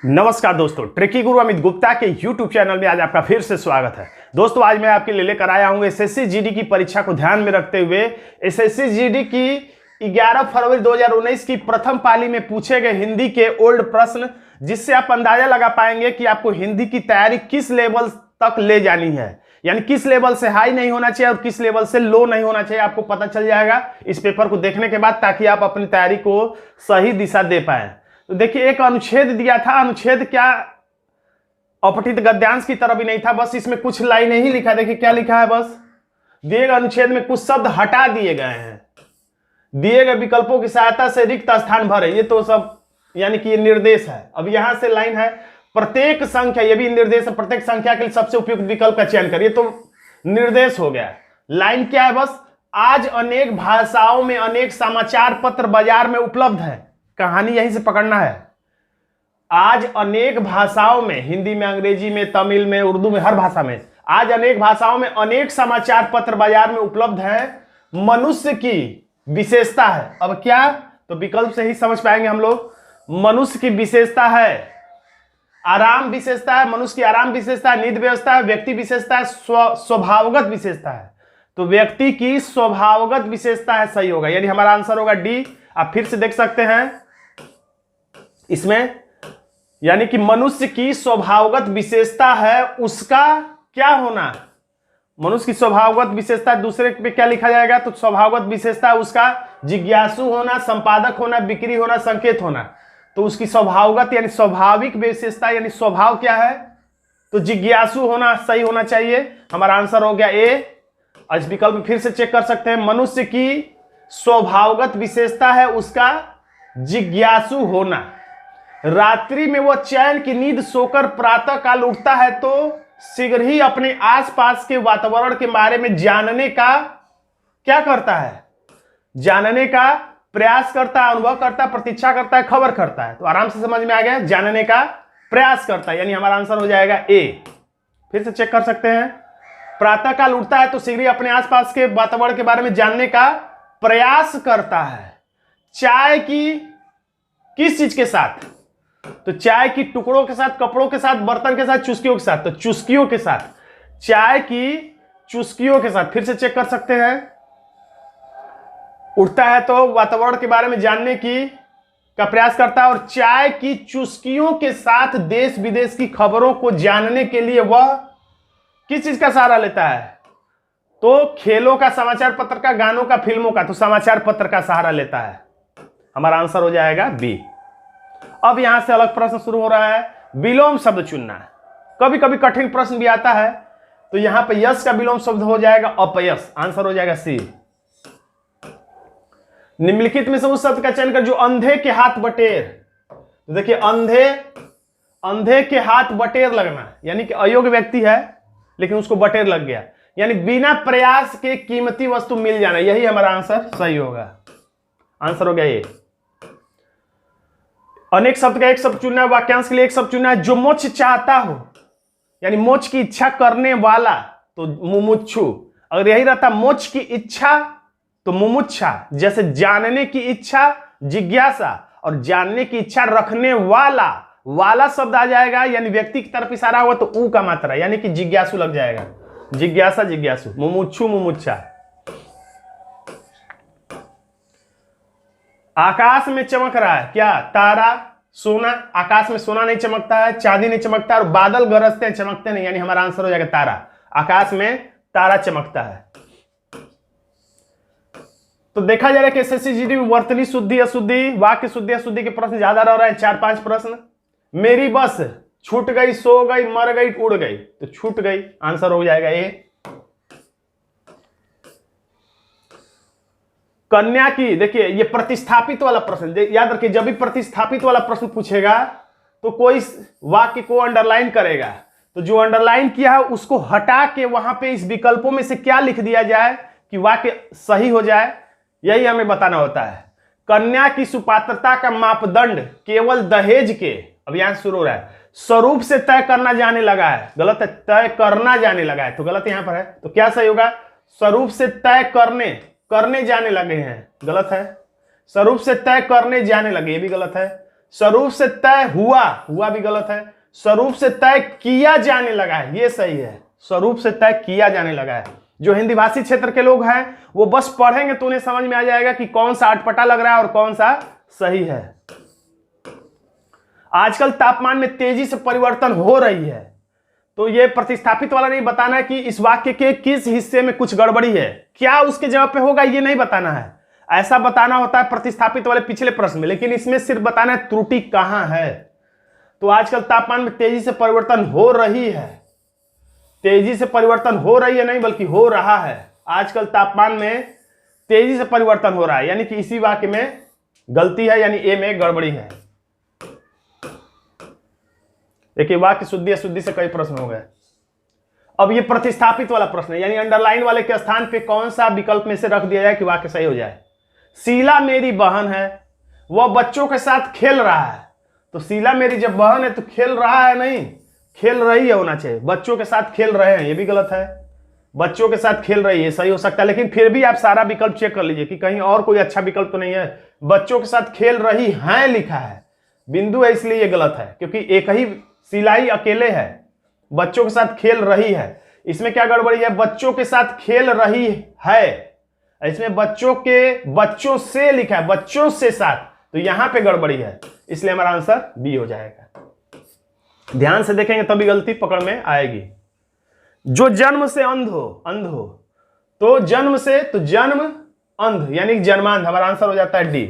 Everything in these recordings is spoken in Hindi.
नमस्कार दोस्तों, ट्रिकी गुरु अमित गुप्ता के YouTube चैनल में आज आपका फिर से स्वागत है। दोस्तों आज मैं आपके लिए लेकर आया हूं एसएससी जीडी की परीक्षा को ध्यान में रखते हुए एसएससी जीडी की 11 फरवरी 2019 की प्रथम पाली में पूछे गए हिंदी के ओल्ड प्रश्न, जिससे आप अंदाजा लगा पाएंगे कि आपको हिंदी की तैयारी किस लेवल तक ले जानी है, यानी किस लेवल से हाई नहीं होना चाहिए और किस लेवल से लो नहीं होना चाहिए। आपको पता चल जाएगा इस पेपर को देखने के बाद, ताकि आप अपनी तैयारी को सही दिशा दे पाए। तो देखिए, एक अनुच्छेद दिया था। अनुच्छेद क्या अपठित गद्यांश की तरह भी नहीं था, बस इसमें कुछ लाइनें ही लिखा। देखिए क्या लिखा है, बस दिए गए अनुच्छेद में कुछ शब्द हटा दिए गए हैं, दिए गए विकल्पों की सहायता से रिक्त स्थान भरे। ये तो सब यानी कि ये निर्देश है। अब यहां से लाइन है, प्रत्येक संख्या, ये भी निर्देश है, प्रत्येक संख्या के लिए सबसे उपयुक्त विकल्प का चयन करिए। तो निर्देश हो गया। लाइन क्या है, बस आज अनेक भाषाओं में अनेक समाचार पत्र बाजार में उपलब्ध है। कहानी यहीं से पकड़ना है। आज अनेक भाषाओं में, हिंदी में, अंग्रेजी में, तमिल में, उर्दू में, हर भाषा में, आज अनेक भाषाओं में अनेक समाचार पत्र बाजार में उपलब्ध है। मनुष्य की विशेषता है। अब क्या, तो विकल्प से ही समझ पाएंगे हम लोग। मनुष्य की विशेषता है आराम विशेषता है, मनुष्य की आराम विशेषता है, नींद व्यवस्था है, व्यक्ति विशेषता है, स्वभावगत विशेषता है। तो व्यक्ति की स्वभावगत विशेषता है, सही होगा, यानी हमारा आंसर होगा डी। आप फिर से देख सकते हैं इसमें, यानी कि मनुष्य की स्वभावगत विशेषता है उसका क्या होना। मनुष्य की स्वभावगत विशेषता, दूसरे पे क्या लिखा जाएगा, तो स्वभावगत विशेषता है उसका जिज्ञासु होना, संपादक होना, बिक्री होना, संकेत होना। तो उसकी स्वभावगत यानी स्वाभाविक विशेषता यानी स्वभाव क्या है, तो जिज्ञासु होना सही होना चाहिए। हमारा आंसर हो गया ए। इस विकल्प फिर से चेक कर सकते हैं। मनुष्य की स्वभावगत विशेषता है उसका जिज्ञासु होना। रात्रि में वह चैन की नींद सोकर प्रातः काल उठता है तो शीघ्र ही अपने आसपास के वातावरण के बारे में जानने का क्या करता है, जानने का प्रयास करता है, अनुभव करता है, प्रतीक्षा करता है, खबर करता है। तो आराम से समझ में आ गया, जानने का प्रयास करता है, यानी हमारा आंसर हो जाएगा ए। फिर से चेक कर सकते हैं। प्रातः काल उठता है तो शीघ्र ही अपने आसपास के वातावरण के बारे में जानने का प्रयास करता है। चाय की किस चीज के साथ, तो चाय की टुकड़ों के साथ, कपड़ों के साथ, बर्तन के साथ, चुस्कियों के साथ। तो चुस्कियों के साथ, चाय की चुस्कियों के साथ। फिर से चेक कर सकते हैं। उठता है तो वातावरण के बारे में जानने की का प्रयास करता है, और चाय की चुस्कियों के साथ देश विदेश की खबरों को जानने के लिए वह किस चीज का सहारा लेता है, तो खेलों का, समाचार पत्र का, गानों का, फिल्मों का। तो समाचार पत्र का सहारा लेता है। हमारा आंसर हो जाएगा बी। अब यहां से अलग प्रश्न शुरू हो रहा है, विलोम शब्द चुनना। कभी कभी कठिन प्रश्न भी आता है, तो यहां पे यश का विलोम शब्द हो जाएगा अपयश। आंसर हो जाएगा सी। निम्नलिखित में से उस शब्द का चयन कर जो अंधे के हाथ बटेर। तो देखिए, अंधे के हाथ बटेर लगना, यानी कि अयोग्य व्यक्ति है लेकिन उसको बटेर लग गया, यानी बिना प्रयास के कीमती वस्तु मिल जाना। यही हमारा आंसर सही होगा। आंसर हो गया ये। अनेक शब्द का एक शब्द चुनना है, वाक्यांश के लिए एक शब्द चुनना है। जो मोक्ष चाहता हो, यानी मोक्ष की इच्छा करने वाला, तो मुमुक्षु। अगर यही रहता मोक्ष की इच्छा तो मुमुक्षा। जैसे जानने की इच्छा जिज्ञासा, और जानने की इच्छा रखने वाला, वाला शब्द आ जाएगा, यानी व्यक्ति की तरफ इशारा हुआ तो ऊ का मात्रा, यानी कि जिज्ञासु लग जाएगा। जिज्ञासा जिज्ञासु, मुमुक्षु मुमुक्षा। आकाश में चमक रहा है क्या, तारा, सोना। आकाश में सोना नहीं चमकता है, चांदी नहीं चमकता, और बादल गरजते हैं, चमकते नहीं, यानी हमारा आंसर हो जाएगा तारा। आकाश में तारा चमकता है। तो देखा जा रहा है कि एसएससी जीडी में वर्तनी शुद्धि अशुद्धि, वाक्य शुद्धि अशुद्धि के प्रश्न ज्यादा रह रहे हैं, 4-5 प्रश्न। मेरी बस छूट गई, सो गई, मर गई, उड़ गई। तो छूट गई, आंसर हो जाएगा ए। कन्या की, देखिए ये प्रतिस्थापित वाला प्रश्न याद रखिए। जब भी प्रतिस्थापित वाला प्रश्न पूछेगा तो कोई वाक्य को अंडरलाइन करेगा, तो जो अंडरलाइन किया है उसको हटा के वहां पे इस विकल्पों में से क्या लिख दिया जाए कि वाक्य सही हो जाए, यही हमें बताना होता है। कन्या की सुपात्रता का मापदंड केवल दहेज के, अब यहां शुरू हो रहा है, स्वरूप से तय करना जाने लगा है। गलत है, तय करना जाने लगा है, तो गलत यहां पर है। तो क्या सही होगा, स्वरूप से तय करने जाने लगे हैं, गलत है। स्वरूप से तय करने जाने लगे, ये भी गलत है। स्वरूप से तय हुआ, हुआ भी गलत है। स्वरूप से तय किया जाने लगा है, ये सही है। स्वरूप से तय किया जाने लगा है। जो हिंदी भाषी क्षेत्र के लोग हैं वो बस पढ़ेंगे तो उन्हें समझ में आ जाएगा कि कौन सा अटपटा लग रहा है और कौन सा सही है। आजकल तापमान में तेजी से परिवर्तन हो रही है, तो ये प्रतिस्थापित वाला नहीं बताना है कि इस वाक्य के किस हिस्से में कुछ गड़बड़ी है, क्या उसके जवाब पे होगा ये नहीं बताना है। ऐसा बताना होता है प्रतिस्थापित वाले पिछले प्रश्न में, लेकिन इसमें सिर्फ बताना है त्रुटि कहां है। तो आजकल तापमान में तेजी से परिवर्तन हो रही है, तेजी से परिवर्तन हो रही है नहीं बल्कि हो रहा है। आजकल तापमान में तेजी से परिवर्तन हो रहा है, यानी कि इसी वाक्य में गलती है, यानी ए में गड़बड़ी है। देखिए वाक्य शुद्धि अशुद्धि से कई प्रश्न हो गए। अब ये प्रतिस्थापित वाला प्रश्न है, यानी अंडरलाइन वाले के स्थान पे कौन सा विकल्प में से रख दिया जाए कि वाक्य सही हो जाए। शीला मेरी बहन है, वह बच्चों के साथ खेल रहा है। तो शीला मेरी जब बहन है तो खेल रहा है नहीं, खेल रही है होना चाहिए। बच्चों के साथ खेल रहे हैं, ये भी गलत है। बच्चों के साथ खेल रही है सही हो सकता है, लेकिन फिर भी आप सारा विकल्प चेक कर लीजिए कि कहीं और कोई अच्छा विकल्प तो नहीं है। बच्चों के साथ खेल रही हैं लिखा है, बिंदु है इसलिए ये गलत है, क्योंकि एक ही सिलाई अकेले है। बच्चों के साथ खेल रही है, इसमें क्या गड़बड़ी है? बच्चों के साथ खेल रही है, इसमें बच्चों से लिखा है, बच्चों से साथ, तो यहां पे गड़बड़ी है, इसलिए हमारा आंसर बी हो जाएगा। ध्यान से देखेंगे तभी गलती पकड़ में आएगी। जो जन्म से अंध हो, तो जन्म से, तो जन्म अंध यानी जन्मांध, हमारा आंसर हो जाता है डी।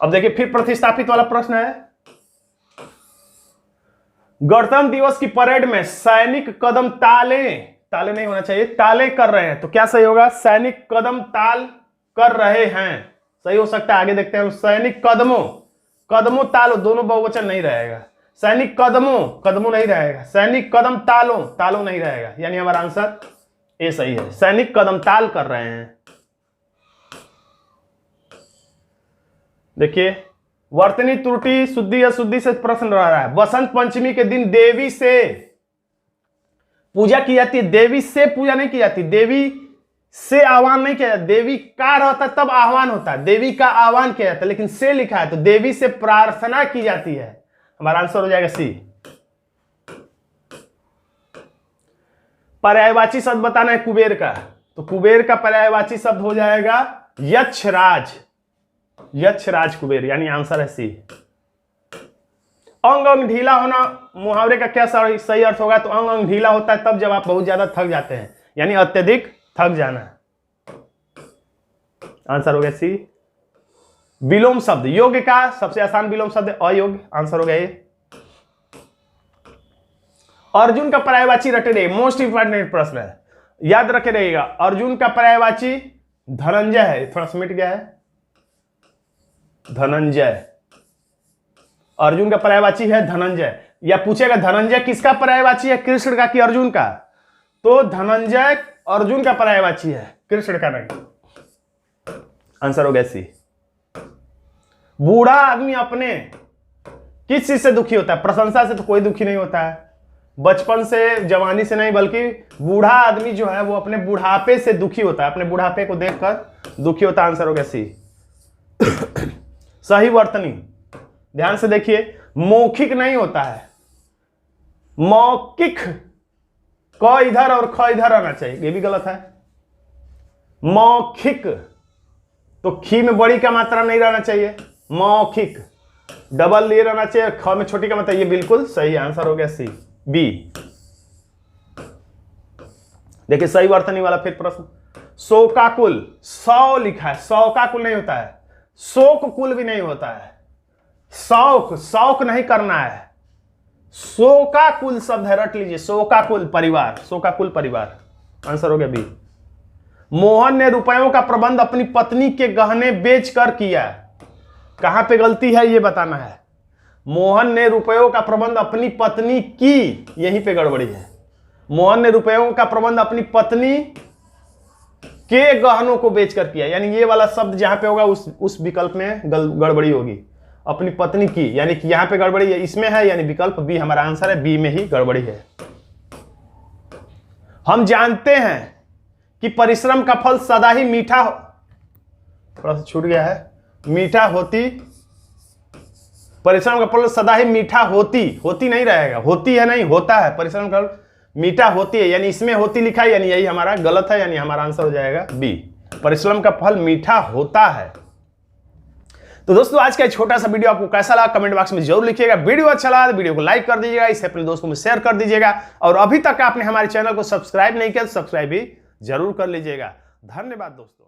अब देखिए फिर प्रतिस्थापित वाला प्रश्न है। गणतंत्र दिवस की परेड में सैनिक कदम ताले नहीं होना चाहिए, ताले कर रहे हैं, तो क्या सही होगा? सैनिक कदम ताल कर रहे हैं, सही हो सकता है। आगे देखते हैं। सैनिक कदमों तालो, दोनों बहुवचन नहीं रहेगा। सैनिक कदमों नहीं रहेगा। सैनिक कदम तालो नहीं रहेगा, यानी हमारा आंसर ए सही है। सैनिक कदम ताल कर रहे हैं। देखिए वर्तनी त्रुटि शुद्धि अशुद्धि से प्रश्न रहा है। बसंत पंचमी के दिन देवी से पूजा की जाती है, देवी से पूजा नहीं की जाती, देवी से आह्वान नहीं किया जाता। देवी का रहता है तब आह्वान होता है, देवी का आह्वान किया जाता है, लेकिन से लिखा है तो देवी से प्रार्थना की जाती है। हमारा आंसर हो जाएगा सी। पर्यायवाची शब्द बताना है कुबेर का, तो कुबेर का पर्यायवाची शब्द हो जाएगा यक्षराज कुबेर, यानी आंसर है सी। अंग ढीला होना मुहावरे का क्या सही अर्थ होगा? तो अंग ढीला होता है तब जब आप बहुत ज्यादा थक जाते हैं, यानी अत्यधिक थक जाना। आंसर हो गया सी। विलोम शब्द, योग्य का सबसे आसान विलोम शब्द अयोग्य, आंसर हो गया ये। अर्जुन का पर्यायवाची रटे रहिए, मोस्ट इंपॉर्टेंट प्रश्न है, याद रखे रहिएगा। अर्जुन का पर्यायवाची धनंजय है, थोड़ा मिट गया है, धनंजय। अर्जुन का पर्यायवाची है धनंजय। या पूछेगा धनंजय किसका पर्यायवाची है, कृष्ण का कि अर्जुन का? तो धनंजय अर्जुन का पर्यायवाची है, कृष्ण का नहीं। आंसर हो गया सी। बूढ़ा आदमी अपने किस चीज से दुखी होता है? प्रशंसा से तो कोई दुखी नहीं होता है, बचपन से जवानी से नहीं, बल्कि बूढ़ा आदमी जो है वो अपने बुढ़ापे से दुखी होता है, अपने बुढ़ापे को देखकर दुखी होता है। आंसर हो गया सी। सही वर्तनी, ध्यान से देखिए, मौखिक नहीं होता है, मौखिक, क इधर और ख इधर आना चाहिए, ये भी गलत है। मौखिक, तो खी में बड़ी का मात्रा नहीं रहना चाहिए, मौखिक डबल लिए रहना चाहिए, ख में छोटी का मात्रा, ये बिल्कुल सही। आंसर हो गया सी, बी। देखिए सही वर्तनी वाला फिर प्रश्न। शोकाकुल, सौ लिखा है, शौकाकुल नहीं होता है, शोक कुल भी नहीं होता है, शौक नहीं करना है, शोकाकुल शब्द है, रट लीजिए, शोकाकुल परिवार। आंसर हो गया बी। मोहन ने रुपयों का प्रबंध अपनी पत्नी के गहने बेचकर किया, कहां पे गलती है ये बताना है। मोहन ने रुपयों का प्रबंध अपनी पत्नी की, यहीं पे गड़बड़ी है। मोहन ने रुपयों का प्रबंध अपनी पत्नी के गहनों को बेचकर किया, यानी ये वाला शब्द जहां पे होगा उस विकल्प में गड़बड़ी होगी। अपनी पत्नी की, यानी कि यहां पे गड़बड़ी है, इसमें है, यानी विकल्प बी हमारा आंसर है, बी में ही गड़बड़ी है। हम जानते हैं कि परिश्रम का फल सदा ही मीठा, थोड़ा सा छूट गया है, मीठा होती, परिश्रम का फल सदा ही मीठा होती, होती नहीं रहेगा, होती है नहीं, होता है, परिश्रम का फल मीठा होती है, यानी इसमें होती लिखा है, यानी यही हमारा गलत है, यानी हमारा आंसर हो जाएगा बी, परिश्रम का फल मीठा होता है। तो दोस्तों आज का छोटा सा वीडियो आपको कैसा लगा कमेंट बॉक्स में जरूर लिखिएगा। वीडियो अच्छा लगा तो वीडियो को लाइक कर दीजिएगा, इसे अपने दोस्तों में शेयर कर दीजिएगा, और अभी तक आपने हमारे चैनल को सब्सक्राइब नहीं किया तो सब्सक्राइब भी जरूर कर लीजिएगा। धन्यवाद दोस्तों।